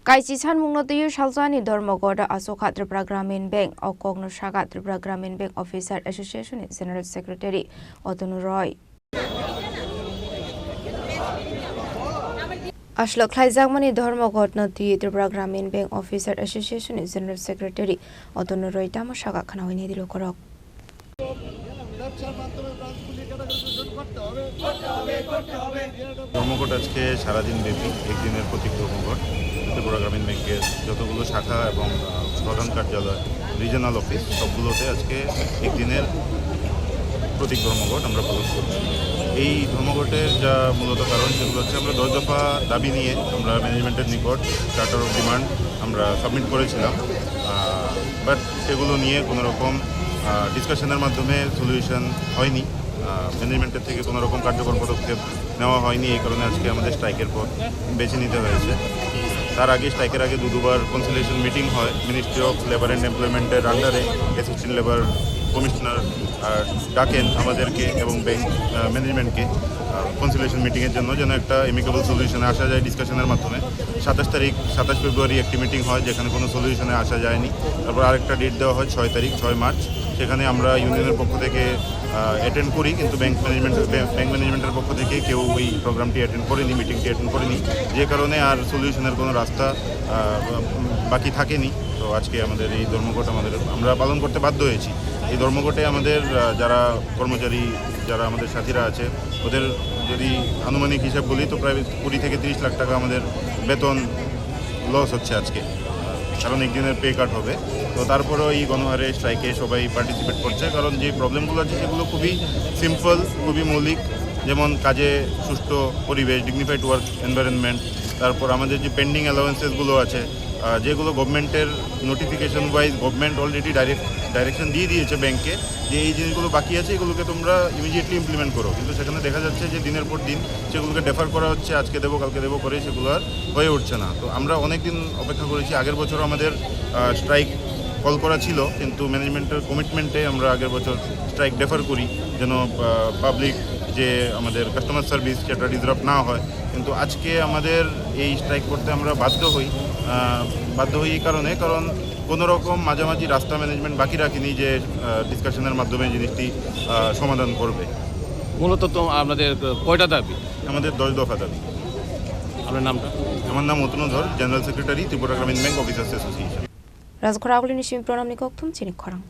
Kaisi Sanmungno Tuyu Shalzani Dharmagoda Asoka Tripura Gramin Bank Okogno Shaka Tripura Gramin Bank Officer Association General Secretary Otonu Roy. Ashlok Klaizagmani Dharmagodno Tuyu Tripura Gramin Bank Officer Association General Secretary Otonu Roy Tamashaka Kanawini Dilokorok. ধর্মঘট আজকে সারাদিন ব্যাপী একদিনের প্রতীক ধর্মঘট ত্রিপুরা গ্রামীণ ব্যাংকের যতগুলো শাখা এবং প্রধান কার্যালয় রিজনাল অফিস সবগুলোতে আজকে একদিনের প্রতীক ধর্মঘট আমরা পালন করছি। এই ধর্মঘটের যা মূলত কারণ সেগুলো হচ্ছে আমরা 10 দফা দাবি নিয়ে আমরা ম্যানেজমেন্টের নিকট চার্টার অফ ডিমান্ড আমরা সাবমিট করেছিলাম, বাট সেগুলো নিয়ে কোনো রকম ডিসকাশনের মাধ্যমে সলিউশন হয়নি। ম্যানেজমেন্টের থেকে কোনো রকম কার্যকর পদক্ষেপ নেওয়া হয়নি, এই কারণে আজকে আমাদের স্ট্রাইকের পথ বেছে নিতে হয়েছে। তার আগে স্ট্রাইকের আগে দুবার কনসিলিয়েশন মিটিং হয় মিনিস্ট্রি অফ লেবার অ্যান্ড এমপ্লয়মেন্টের আন্ডারে। অ্যাসিস্ট্যান্ট লেবার কমিশনার ডাকেন আমাদেরকে এবং ব্যাংক ম্যানেজমেন্টকে কনসিলিয়েশন মিটিংয়ের জন্য যেন একটা এমিকেবল সলিউশনে আসা যায় ডিসকাশনের মাধ্যমে। 27 ফেব্রুয়ারি একটি মিটিং হয় যেখানে কোনো সলিউশনে আসা যায়নি। তারপর আরেকটা ডেট দেওয়া হয় 6 মার্চ, সেখানে আমরা ইউনিয়নের পক্ষ থেকে অ্যাটেন্ড করি, কিন্তু ব্যাংক ম্যানেজমেন্টের পক্ষ থেকে কেউ ওই প্রোগ্রামটি অ্যাটেন্ড করেনি, মিটিংটি অ্যাটেন্ড করেনি, যে কারণে আর সলিউশনের কোনো রাস্তা বাকি থাকেনি। তো আজকে আমাদের এই ধর্মঘট আমরা পালন করতে বাধ্য হয়েছি। এই ধর্মঘটে আমাদের যারা কর্মচারী, যারা আমাদের সাথীরা আছে, ওদের যদি আনুমানিক হিসাব বলি তো প্রায় 20 থেকে 30 লাখ টাকা আমাদের বেতন লস হচ্ছে আজকে, কারণ একদিনের পে কাট হবে। তো তারপরেও এই গণহারে স্ট্রাইকে সবাই পার্টিসিপেট করছে, কারণ যে প্রবলেমগুলো আছে সেগুলো খুবই সিম্পল, খুবই মৌলিক, যেমন কাজে সুষ্ঠু পরিবেশ, ডিগনিফাইড ওয়ার্ক এনভায়রনমেন্ট, তারপর আমাদের যে পেন্ডিং অ্যালাউয়েন্সেসগুলো আছে যেগুলো গভর্নমেন্টের notification wise government already direction দিয়ে দিয়েছে ব্যাংকে যে এই জিনিসগুলো বাকি আছে এগুলোকে তোমরা ইমিডিয়েটলি ইমপ্লিমেন্ট করো, কিন্তু সেখানে দেখা যাচ্ছে যে দিনের পর দিন সেগুলোকে ডেফার করা হচ্ছে, আজকে দেবো কালকে দেবো করে সেগুলো আর হয়ে উঠছে না। তো আমরা অনেক দিন অপেক্ষা করেছি। আগের বছর আমাদের স্ট্রাইক কল করা ছিল, কিন্তু ম্যানেজমেন্টের কমিটমেন্টে আমরা আগের বছর স্ট্রাইক ডেফার করি যেন পাবলিক যে আমাদের কাস্টমার সার্ভিস সেটা ডিসরাপ্ট না হয়। কিন্তু আজকে আমাদের এই স্ট্রাইক করতে আমরা বাধ্য হই এই কারণে, কারণ কোনো রকম মাঝামাঝি রাস্তা ম্যানেজমেন্ট বাকি রাখিনি যে ডিসকাশনের মাধ্যমে জিনিসটি সমাধান করবে। মূলত তো আপনাদের কয়টা দাবি? আমাদের 10 দফা দাবি। আপনার নামটা? আমার নাম অতনু ধর, জেনারেল সেক্রেটারি ত্রিপুরা গ্রামীণ ব্যাংক অফিসার্স অ্যাসোসিয়েশন। রাজঘর আগুলি নিশিম প্রণাম নিকথম চিনি খরাং।